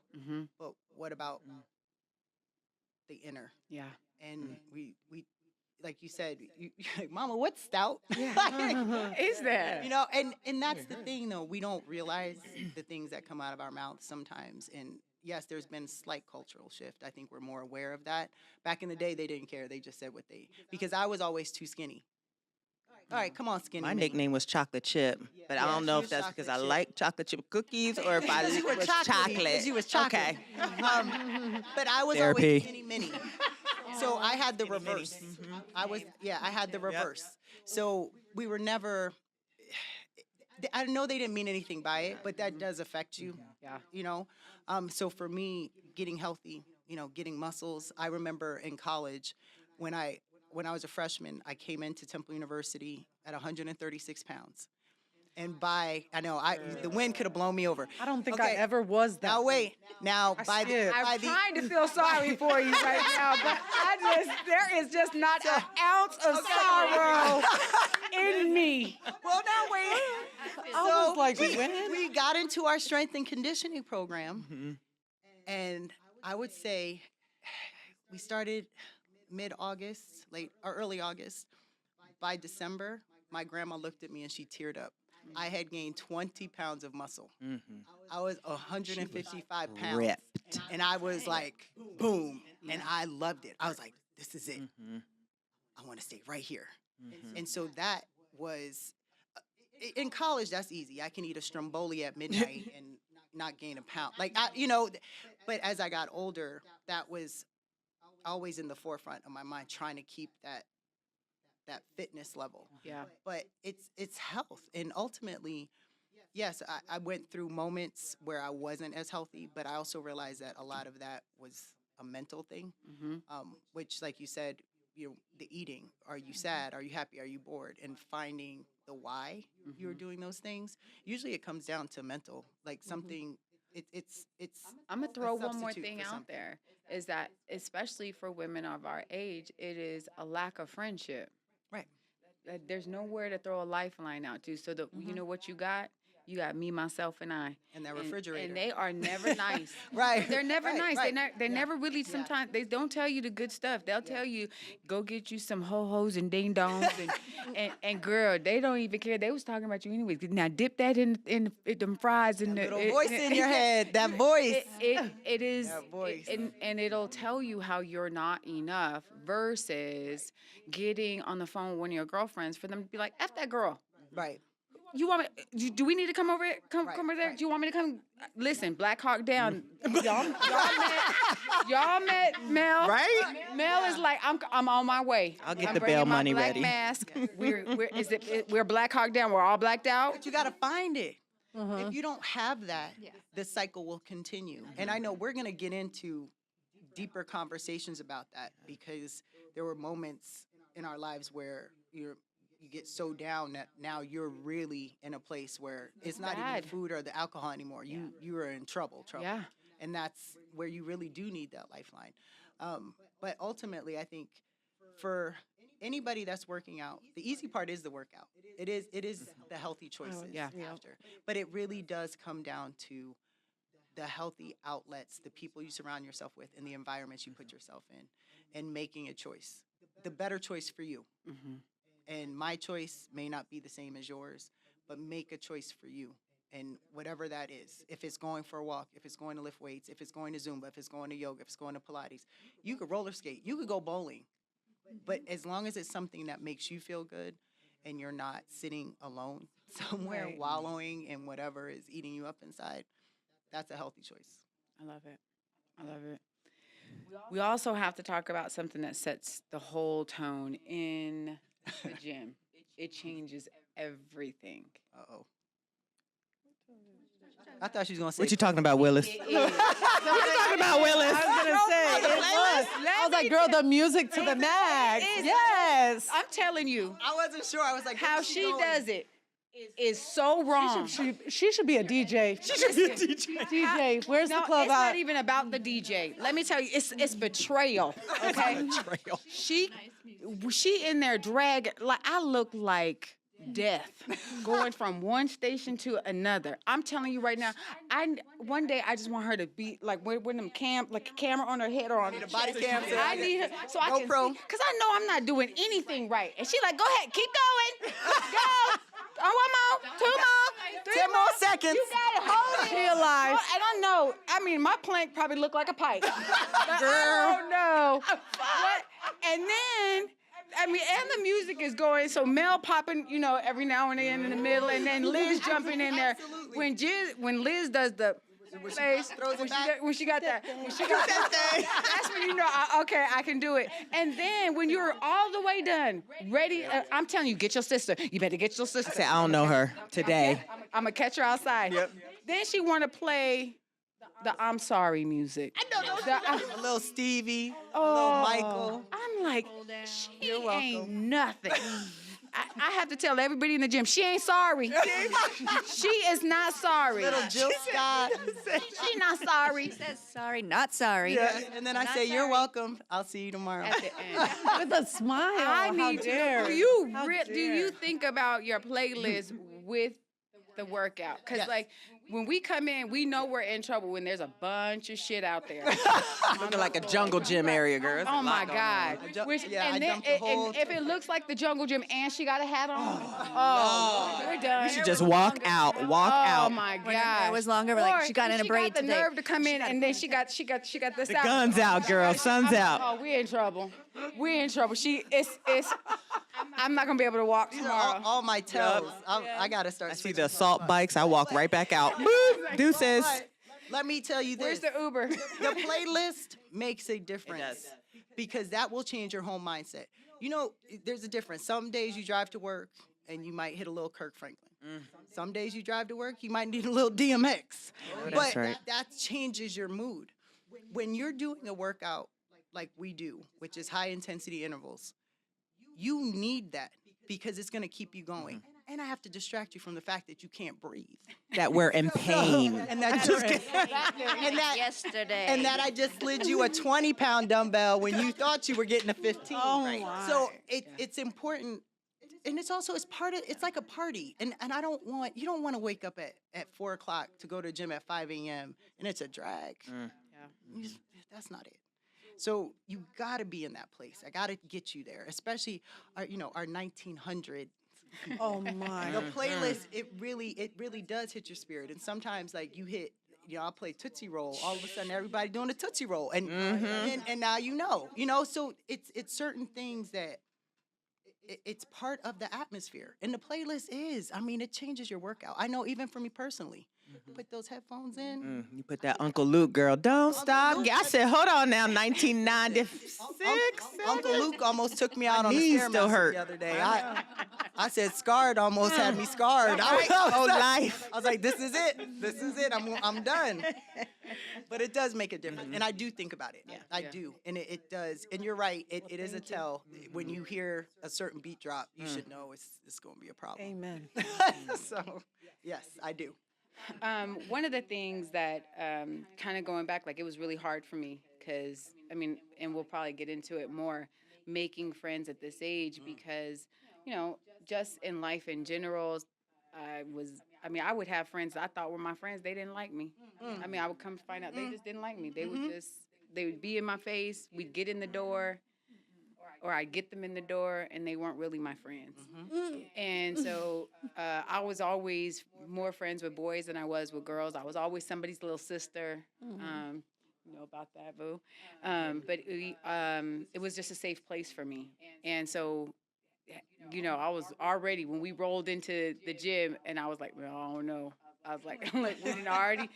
but what about the inner? Yeah. And we like you said, you're like, Mama, what's stout? Is that? You know, and that's the thing, though. We don't realize the things that come out of our mouths sometimes. And yes, there's been slight cultural shift. I think we're more aware of that. Back in the day, they didn't care. They just said what they, because I was always too skinny. All right, come on, skinny. My mini. nickname was chocolate chip, but I Yeah, don't know she if was that's because I chocolate chip. like chocolate chip cookies or if I You were was chocolatey, 'cause chocolate. you was chocolate. Okay. But I was Therapy. always skinny mini. So I had the reverse. I had the reverse. So we were never, I know they didn't mean anything by it, but that does affect you. Yeah. You know? So for me, getting healthy, you know, getting muscles, I remember in college when I was a freshman, I came into Temple University at 136 pounds. And the wind could have blown me over. I don't think Okay, I ever was that. Now wait, now by the, skipped. by I'm the trying to feel sorry for you right now, but there is just not an ounce of sorrow in me. well, now wait. I was like, we, when? we got into our strength and conditioning program, and I would say we started mid-August, early August. By December, my grandma looked at me and she teared up. I had gained 20 pounds of muscle. I was 155 pounds. Ripped. And I was like, boom. And I loved it. I was like, this is it. I want to stay right here. And so that was, in college, that's easy. I can eat a Stromboli at midnight and not gain a pound. But as I got older, that was always in the forefront of my mind, trying to keep that fitness level. Yeah. But it's health. And ultimately, yes, I went through moments where I wasn't as healthy, but I also realized that a lot of that was a mental thing, which, like you said, the eating. Are you sad? Are you happy? Are you bored? And finding the why you're doing those things. Usually it comes down to mental, like something, it's I'm gonna a throw one more substitute thing for out something. there, is that especially for women of our age, it is a lack of friendship. Right. There's nowhere to throw a lifeline out to. So you know what you got? You got me, myself, and I. And that refrigerator. And they are never nice. Right. They're never Right, nice. right. They never really, sometimes, they don't tell you the good stuff. They'll tell you, go get you some ho-hos and ding-dongs. And girl, they don't even care. They was talking about you anyways. Now dip that in them fries. And Little voice in your head, that voice. It is, That voice. and it'll tell you how you're not enough versus getting on the phone with one of your girlfriends for them to be like, F that girl. Right. You want me? Do we need to come over? Come Right, over there? right. Do you want me to come? Listen, Black Hawk Down. y'all met Mel. Right? Mel is like, I'm on my way. I'll get I'm the bringing bail my money black ready. Mask. We're Black Hawk Down. We're all blacked out. But you got to find it. If you don't have that, the cycle will continue. And I know we're going to get into deeper conversations about that, because there were moments in our lives where you get so down that now you're really in a place where it's not even bad. the food or the alcohol anymore. You are in trouble. Yeah. And that's where you really do need that lifeline. But ultimately, I think for anybody that's working out, the easy part is the workout. It is the healthy choices yeah. after. But it really does come down to the healthy outlets, the people you surround yourself with, and the environments you put yourself in, and making a choice, the better choice for you. And my choice may not be the same as yours, but make a choice for you. And whatever that is, if it's going for a walk, if it's going to lift weights, if it's going to Zumba, if it's going to yoga, if it's going to Pilates, you could roller skate, you could go bowling. But as long as it's something that makes you feel good and you're not sitting alone somewhere Right. wallowing in whatever is eating you up inside, that's a healthy choice. I love it. I love it. We also have to talk about something that sets the whole tone in the gym. It changes everything. Uh-oh. I thought she was gonna say. What you talking about, Willis? It is. What you talking about, Willis? I was gonna say it was. I was like, girl, the music to the max. It is. Yes. I'm telling you, I wasn't sure. I was like, how where's she going? does it is so wrong. She should be a DJ. She should be a DJ. DJ, where's No, the club it's at? not even about the DJ. Let me tell you, it's betrayal. Okay, Betrayal. she in there drag like I look like death going from one station to another. I'm telling you right now, one day I just want her to be like with them like a camera on her head or on Need a body cam. I need her so I can GoPro. see, cause I know I'm not doing anything right. And she like, go ahead, keep going, go. Oh, 1 more, 2 more, 3 10 more seconds. You got it, hold it. She alive. And I know, I mean, my plank probably looked like a pipe. But I don't know. What? And then, I mean, and the music is going, so Mel popping, you know, every now and then in the middle, and then Liz jumping in there. Absolutely. When Liz does the face, throws it back. when she got that thing, that's when you know, okay, I can do it. And then when you're all the way done, ready, I'm telling you, get your sister. You better get your sister. I said, I don't know her today. I'm gonna catch her outside. Yep. Then she want to play the I'm sorry music. I know A little Stevie, a Oh. little Michael. I'm like, down. she You're welcome. ain't nothing. I have to tell everybody in the gym, she ain't sorry. She is not sorry. Little Jill Scott. She not sorry. She says sorry, not sorry. Yeah. And then I Not say, you're sorry. welcome. I'll see you tomorrow. At the end. With a smile. I How need dare. to. Do you How do dare. you think about your playlist with the workout? Because Yes. like when we come in, we know we're in trouble when there's a bunch of shit out there. Looking like a jungle gym area, girl. There's a Oh lot my going God! on. I dumped the whole and if it looks like the jungle gym and she got a hat on, oh, we're done. You should just walk out. Walk Oh out. my When her God! hair was longer, we're like, she got in a braid got the today. nerve to come in, and then she got this The out. guns out, girl. Sun's out. Oh, we in trouble. We in trouble. It's. I'm not gonna be able to walk These are tomorrow. all my tells. I gotta start. I see switching the those assault up. bikes. I walk right back out. Boop. Deuces. But let me tell you Where's this: the Uber? the playlist makes a difference because that will change your whole mindset. You know, there's a difference. Some days you drive to work and you might hit a little Kirk Franklin. Some days you drive to work, you might need a little DMX. But that's right. that changes your mood. When you're doing a workout like we do, which is high intensity intervals, you need that because it's going to keep you going. And I have to distract you from the fact that you can't breathe. That we're in pain. And that Yesterday. and that I just slid you a 20-pound dumbbell when you thought you were getting a 15. Oh my. So it's important, and it's part of, it's like a party. And I don't want, you don't want to wake up at 4 o'clock to go to the gym at 5 a.m. and it's a drag. That's not it. So you gotta be in that place. I gotta get you there, especially our 1900. Oh my. The playlist, it really does hit your spirit. And sometimes like you hit, I'll play Tootsie Roll. All of a sudden everybody doing a Tootsie Roll. And now you know, so it's certain things that it's part of the atmosphere. And the playlist it changes your workout. I know even for me personally. Put those headphones in. You put that Uncle Luke, girl. Don't stop. I said, hold on now, 1996. Uncle Luke almost took me out on the knees still Stairmaster hurt. the other day. I said scarred almost had me scarred. Oh, life. I was like, this is it. This is it. I'm done. But it does make a difference. And I do think about it. I do. And it does. And you're right. It is a tell. When you hear a certain beat drop, you should know it's going to be a problem. Amen. So, yes, I do. One of the things that kind of going back, like it was really hard for me because, and we'll probably get into it more, making friends at this age because, just in life in general, I would have friends that I thought were my friends. They didn't like me. I would come to find out they just didn't like me. They would be in my face. We'd get in the door. Or I'd get them in the door, and they weren't really my friends. And so I was always more friends with boys than I was with girls. I was always somebody's little sister. You know about that, boo. But it was just a safe place for me. And so, I was already, when we rolled into the gym, and I was like, well, oh, no. I was like, we already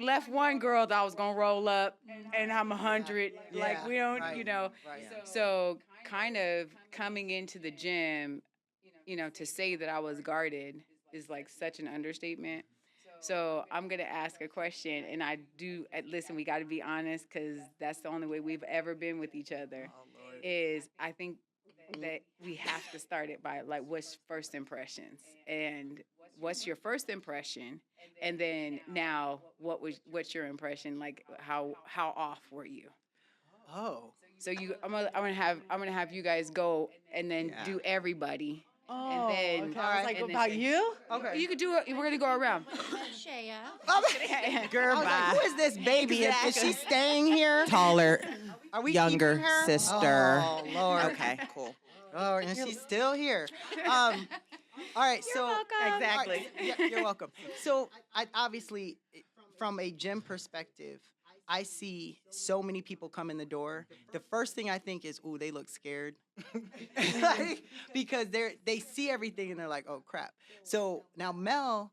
left one girl that I was gonna roll up, and I'm 100. Like we don't, right, right. So kind of coming into the gym, to say that I was guarded is like such an understatement. So I'm gonna ask a question, and I do. Listen, we got to be honest, because that's the only way we've ever been with each other. Is I think that we have to start it by like, what's first impressions, and what's your first impression, and then now what's your impression? Like, how off were you? Oh. So I'm gonna have you guys go, and then Yeah. do everybody, Oh, and then okay. I was like, and then about say- you? Okay. You could do it. We're gonna go around. Shea. Girl, I was like, who is this baby? Is she staying here? Taller, Are we younger keeping her? sister. Oh, Lord. Okay, cool. Oh, and she's still here. All right, so welcome. Exactly. Yeah, you're welcome. So, I obviously, from a gym perspective, I see so many people come in the door. The first thing I think is, "Ooh, they look scared," like, because they see everything and they're like, "Oh crap." So now Mel,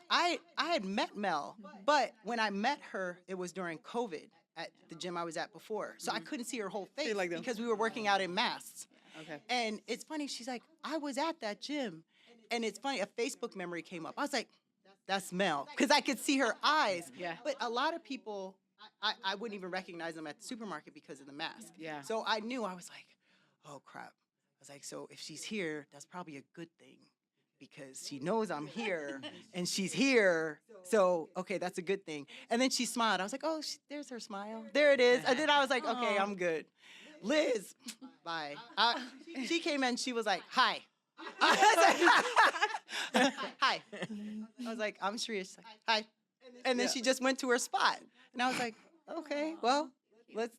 I had met Mel, but when I met her, it was during COVID at the gym I was at before, so I couldn't see her whole face like them. because we were working out in masks. Okay. And it's funny, she's like, I was at that gym. And it's funny, a Facebook memory came up. I was like, that's Mel. Because I could see her eyes. Yeah. But a lot of people, I wouldn't even recognize them at the supermarket because of the mask. Yeah. So I knew, I was like, oh crap. I was like, so if she's here, that's probably a good thing. Because she knows I'm here and she's here. So, okay, that's a good thing. And then she smiled. I was like, oh, there's her smile. There it is. And then I was like, okay, I'm good. Liz, bye. She came in, she was like, hi. Hi. I was like, I'm Shreya. She's like, hi. And then she just went to her spot. And I was like, okay, well,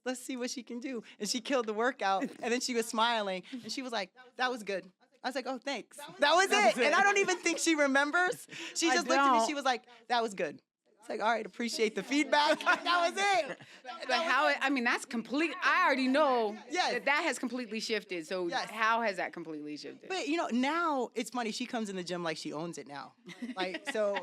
let's see what she can do. And she killed the workout. And then she was smiling. And she was like, that was good. I was like, oh, thanks. That was it. And I don't even think she remembers. She I just looked at me. don't. She was like, that was good. It's like, all right, appreciate the feedback. That was it. But I mean, that's complete. I already know Yes. that has completely shifted. So Yes. how has that completely shifted? But now it's funny. She comes in the gym like she owns it now, like so.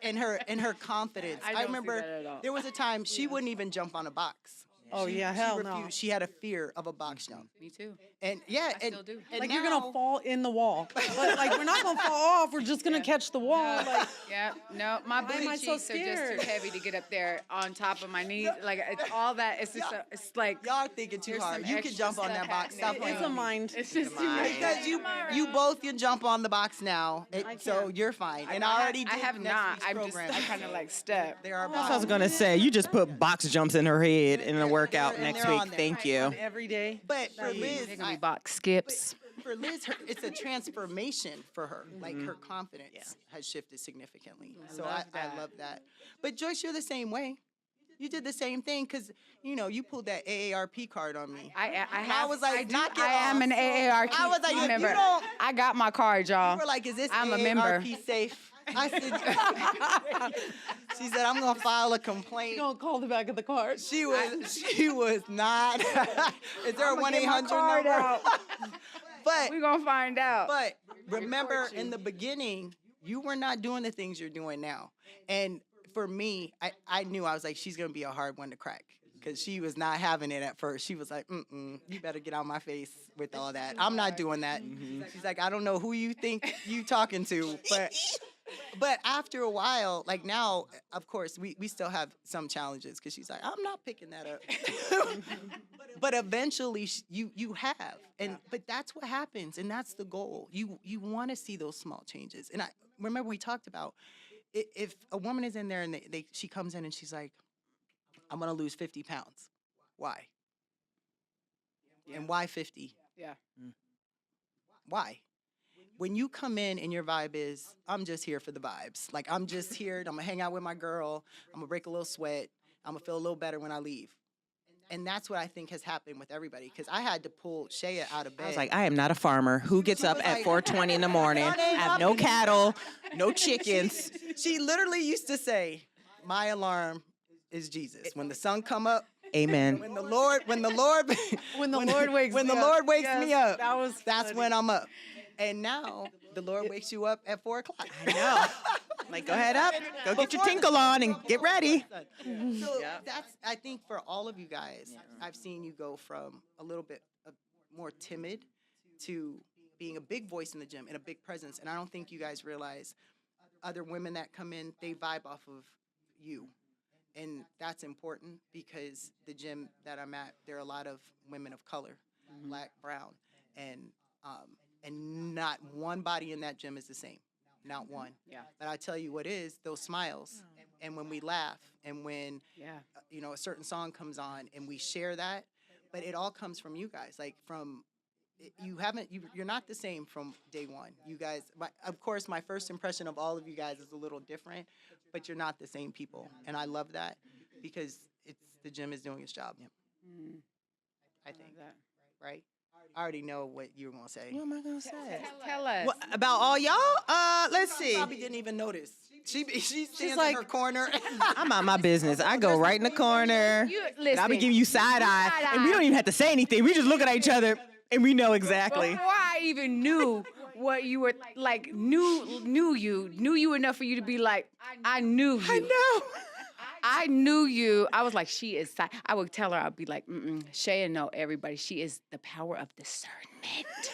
In her confidence, I I don't see remember that at all. there was a time she wouldn't even jump on a box. Oh, yeah, hell no. refused. She had a fear of a box jump, Me too. and yeah, I and, still do. and Like, you're going to now- fall in the wall. But, like, we're not going to fall off. We're just going to catch the wall. Like, Yeah, no, my Why am booty I so cheeks are just scared? too heavy to get up there on top of my knees. Like, it's all that. It's just, it's like Y'all thinking too there's hard. some You can extra jump on stuff that box. Stop happening. playing it's a with me. mind. it's just too much. Because you both can jump on the box now, so can't. you're fine. And I already did I have next not. week's I'm just, program. I kind of like step. There are That's what I was boxes. gonna say. You just put box jumps in her head in a workout and next they're week. on there. Thank you. Every day. But for Liz, They're gonna be box skips. for Liz, it's a transformation for her. Like her confidence has shifted significantly. So I love that. But Joyce, you're the same way. You did the same thing because you pulled that AARP card on me. I And have. I was like, I do, knock it I am off. an AARP I was like, you member. don't- I got my card, y'all. You were like, is this I'm a AARP member. safe? I said, she said, I'm gonna file a complaint. You don't call the back of the card. She was not. Is there a I'ma one get my 800 card number? out. But We gonna find out. But remember, in the beginning, you were not doing the things you're doing now. And for me, I knew, I was like, she's gonna be a hard one to crack. Because she was not having it at first. She was like, you better get out my face with all that. I'm not doing that. She's like, I don't know who you think you talking to, but after a while, like now, of course, we still have some challenges because she's like, I'm not picking that up. But eventually you have. But that's what happens, and that's the goal. You want to see those small changes. And I remember we talked about if a woman is in there and she comes in and she's like, I'm gonna lose 50 pounds. Why? And why 50? Yeah. Why? When you come in and your vibe is, I'm just here for the vibes. Like, I'm just here, I'm gonna hang out with my girl, I'm gonna break a little sweat, I'm gonna feel a little better when I leave. And that's what I think has happened with everybody. Because I had to pull Shea out of bed. I was like, I am not a farmer. Who gets up was at like, 4:20 in the morning? I "Your name have up no in- cattle, no chickens. She literally used to say, my alarm is Jesus. When the sun come up, Amen. when the Lord When the Lord wakes when me the up. Lord wakes Yes, me up, that was that's funny. when I'm up. And now the Lord wakes you up at 4 o'clock. I know. Like, go ahead up, go get your tinkle on and get ready. So that's, I think for all of you guys, I've seen you go from a little bit more timid to being a big voice in the gym and a big presence. And I don't think you guys realize other women that come in, they vibe off of you. And that's important because the gym that I'm at, there are a lot of women of color, black, brown, and not one body in that gym is the same, not one. Yeah. But I tell you what is those smiles, and when we laugh, and when Yeah. a certain song comes on, and we share that. But it all comes from you guys, like from you're not the same from day one. You guys, of course, my first impression of all of you guys is a little different, but you're not the same people, and I love that because the gym is doing its job. Mm, I think, that. right? I already know what you're gonna say. What am I gonna say? Tell us. What, about all y'all? Let's see. Probably didn't even notice. She stands like- in her corner. I'm out my business. I go right in the corner. You And I'll be listen. giving you side eye, and we don't even have to say anything. We just look at each other, and we know exactly. Before I even knew what you were like, knew you enough for you to be like, I knew you. I know. I knew you. I was like, she is. I would tell her, I'd be like, Shaya know everybody. She is the power of discernment.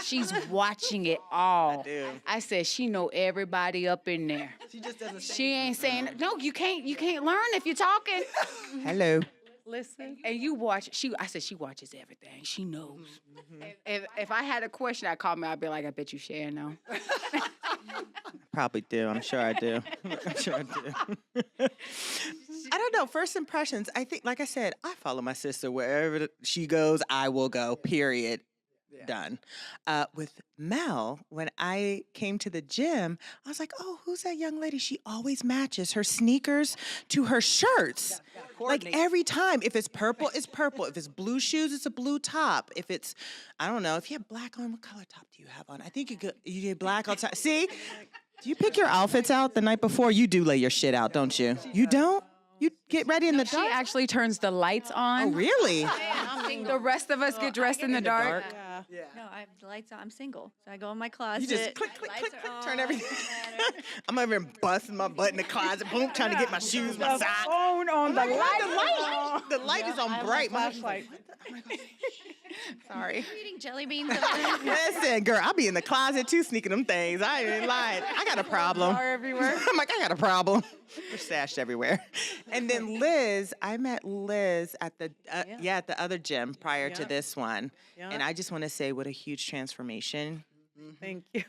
She's watching it all. I do. I said, she know everybody up in there. She just doesn't say. She ain't saying no. You can't learn if you're talking. Hello. Listen. And you watch. I said she watches everything. She knows. If I had a question, I'd call me. I'd be like, I bet you Shaya know. Probably do. I'm sure I do. I'm sure I do. I don't know. First impressions, I think, like I said, I follow my sister wherever she goes, I will go, period. Done. With Mel, when I came to the gym, I was like, oh, who's that young lady? She always matches her sneakers to her shirts. Like every time. If it's purple, it's purple. If it's blue shoes, it's a blue top. If it's, I don't know, if you have black on, what color top do you have on? I think you did black on top. See? Do you pick your outfits out the night before? You do lay your shit out, don't you? You don't? You get ready in the She dark? actually turns the lights on. Oh, really? The rest of us get dressed in the dark. Yeah. No, I have the lights on. I'm single, so I go in my closet. You just click, click, lights click, are click, on, turn everything. doesn't matter. I'm over here busting my butt in the closet, boom, trying to get my shoes, my The socks. phone on the light. The light is on bright. My husband's Flashlight. like, Sorry. Eating jelly beans over there. listen, girl, I'll be in the closet too, sneaking them things. I ain't lying. I got a problem. Are everywhere. I'm like, I got a problem. They're stashed everywhere. And then Liz, I met Liz at the at the other gym prior to this one, and I just want to say what a huge transformation. Thank you.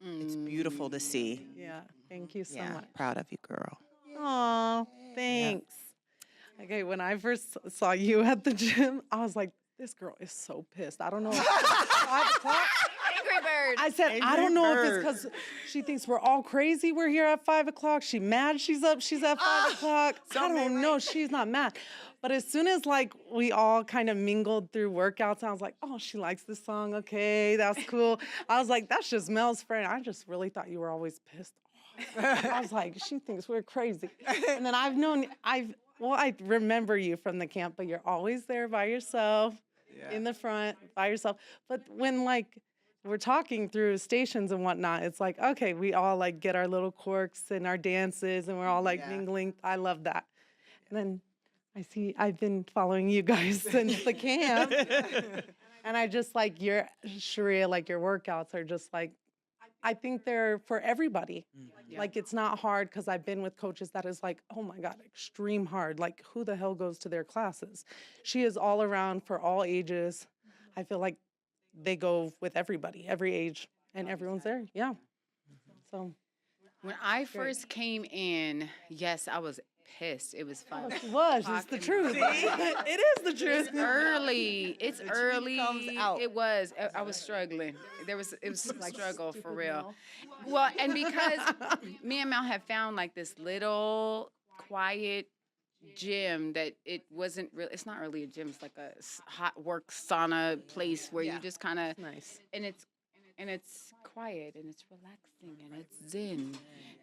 It's beautiful to see. Yeah. Thank you so much. Proud of you, girl. Aw, thanks. Okay, when I first saw you at the gym, I was like, this girl is so pissed. I don't know. 5 o'clock. Angry Bird. I said, I don't know if it's because she thinks we're all crazy. We're here at 5 o'clock. She mad she's up. She's at 5 o'clock. I don't know. She's not mad. But as soon as like we all kind of mingled through workouts, I was like, oh, she likes this song. Okay, that's cool. I was like, that's just Mel's friend. I just really thought you were always pissed off. I was like, she thinks we're crazy. And then I remember you from the camp, but you're always there by yourself, in the front, by yourself. But when like we're talking through stations and whatnot, it's like, okay, we all like get our little quirks and our dances and we're all like mingling. I love that. And then I've been following you guys since the camp. And I just like Sharia, like your workouts are just like, I think they're for everybody. Like it's not hard because I've been with coaches that is like, oh my God, extreme hard. Like who the hell goes to their classes? She is all around for all ages. I feel like they go with everybody, every age, and everyone's there. Yeah. So. When I first came in, yes, I was pissed. It was 5 It was. It's the o'clock truth. in the It is the truth. It's early. It's early. comes out. It was. I was struggling. It was a struggle for real. Well, and because me and Mel have found like this little quiet gym that it wasn't really. It's not really a gym. It's like a hot work sauna place where you just kind of Nice. and it's quiet and it's relaxing and it's zen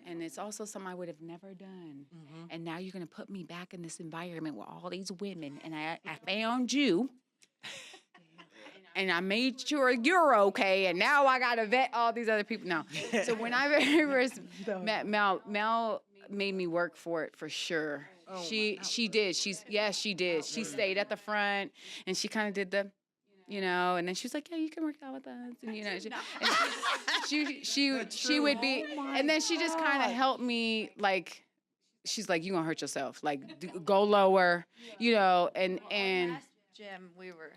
and it's also something I would have never done. And now you're gonna put me back in this environment with all these women, and I found you, and I made sure you're okay, and now I gotta vet all these other people. No, so when I first met Mel made me work for it for sure. She did. She did. She stayed at the front and she kind of did the. And then she was like, yeah, you can work out with us. And, she would be, and then she just kind of helped me, like, she's like, you gonna hurt yourself. Like, go lower, and Last gym, we were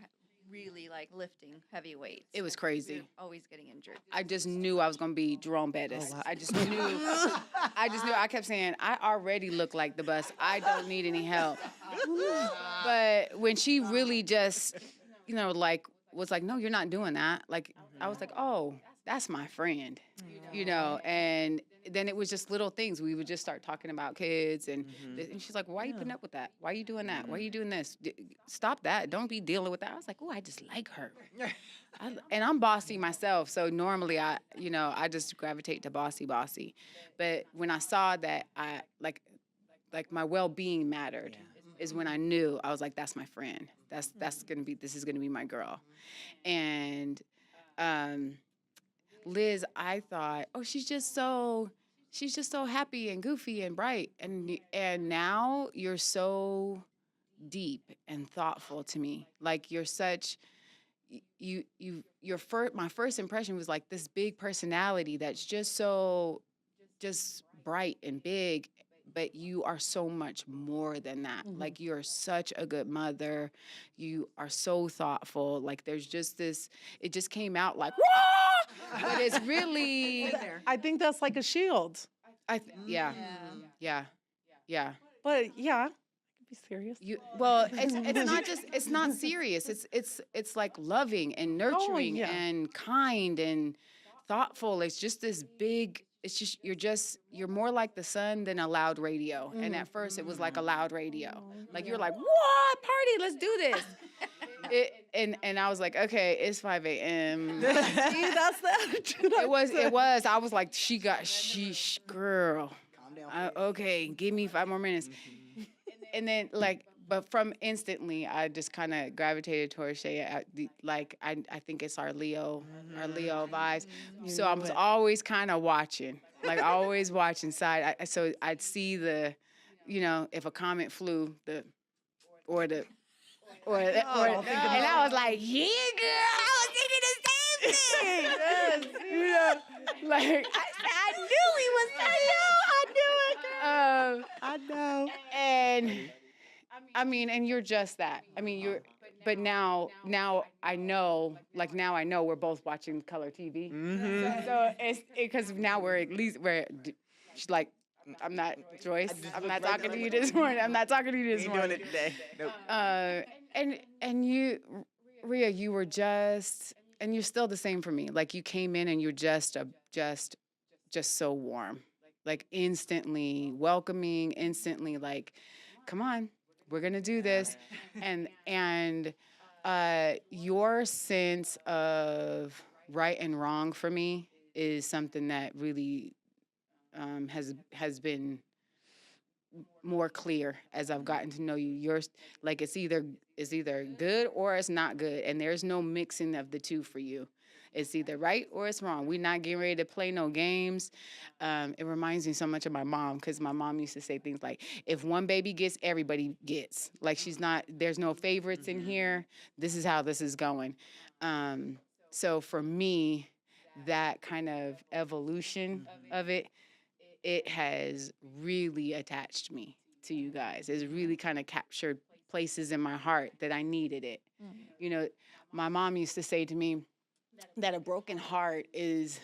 really like lifting heavy weights. it was and crazy. we were always getting injured. I just knew I was gonna be Jerome Bettis. I just knew. I kept saying, I already look like the bus. I don't need any help. But when she really just, like, was like, no, you're not doing that. Like, I was like, oh, that's my friend, and then it was just little things. We would just start talking about kids, and she's like, why are you putting up with that? Why are you doing that? Why are you doing this? Stop that. Don't be dealing with that. I was like, oh, I just like her. And I'm bossy myself, so normally I just gravitate to bossy. But when I saw that I like my well-being mattered, is when I knew. I was like, that's my friend. This is gonna be my girl. And Liz, I thought, oh, she's just so happy and goofy and bright, and now you're so deep and thoughtful to me. Like, you're such my first impression was like this big personality that's just bright and big, but you are so much more than that. Like, you're such a good mother. You are so thoughtful. Like, there's just this, it just came out like, whoa! But it's really, I think that's like a shield. yeah. But yeah, be serious. It's not serious. It's like loving and nurturing and kind and thoughtful. It's just this big, you're more like the sun than a loud radio. And at first it was like a loud radio. Like, you're like, what? Party, let's do this. And I was like, okay, it's 5 a.m. See, that's the attitude. It was. I was like, girl. Calm down. Okay, give me 5 more minutes. And then, like, but from instantly, I just kind of gravitated towards Shay. I think it's our Leo vibes. So I was always kind of watching, like, always watching side. So I'd see the, if a comment flew, and I was like, yeah, girl, I was thinking the same thing. Yes, like, I knew he was. I know. And I mean, and you're just that. I mean, but now I know, we're both watching color TV. So it's because now she's like, I'm not, Joyce, I'm not talking to you this morning. I'm not talking to you this morning. Doing it today. Nope. And you, Rhea, you were just, and you're still the same for me. Like, you came in and you're just so warm, like, instantly welcoming, instantly like, come on, we're gonna do this. And your sense of right and wrong for me is something that really has been more clear as I've gotten to know you. You're like, it's either good or it's not good, and there's no mixing of the two for you. It's either right or it's wrong. We're not getting ready to play no games. It reminds me so much of my mom, because my mom used to say things like, if one baby gets, everybody gets. Like, there's no favorites in here. This is how this is going. So for me, that kind of evolution of it has really attached me to you guys. It's really kind of captured places in my heart that I needed it. My mom used to say to me that a broken heart is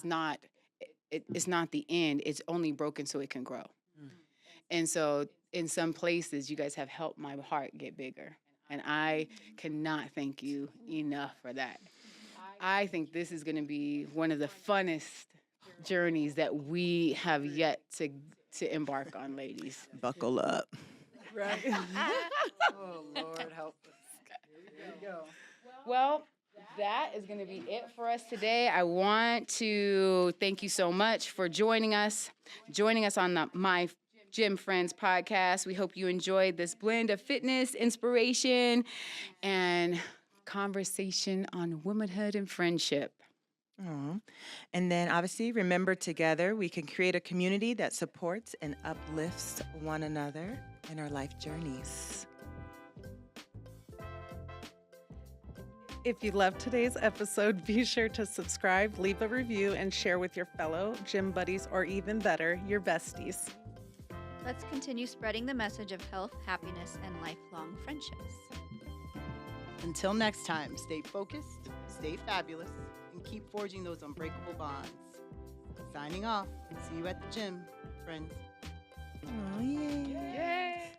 not the end. It's only broken so it can grow. And so in some places, you guys have helped my heart get bigger. And I cannot thank you enough for that. I think this is going to be one of the funnest journeys that we have yet to embark on, ladies. Buckle up. Right. Oh, Lord, help us. Here we go. Well, that is going to be it for us today. I want to thank you so much for joining us on the My Gym Friends podcast. We hope you enjoyed this blend of fitness, inspiration, and conversation on womanhood and friendship. Aw. And then obviously, remember, together we can create a community that supports and uplifts one another in our life journeys. If you loved today's episode, be sure to subscribe, leave a review, and share with your fellow gym buddies, or even better, your besties. Let's continue spreading the message of health, happiness, and lifelong friendships. Until next time, stay focused, stay fabulous, and keep forging those unbreakable bonds. Signing off. See you at the gym, friends. Oh, yeah. Yay!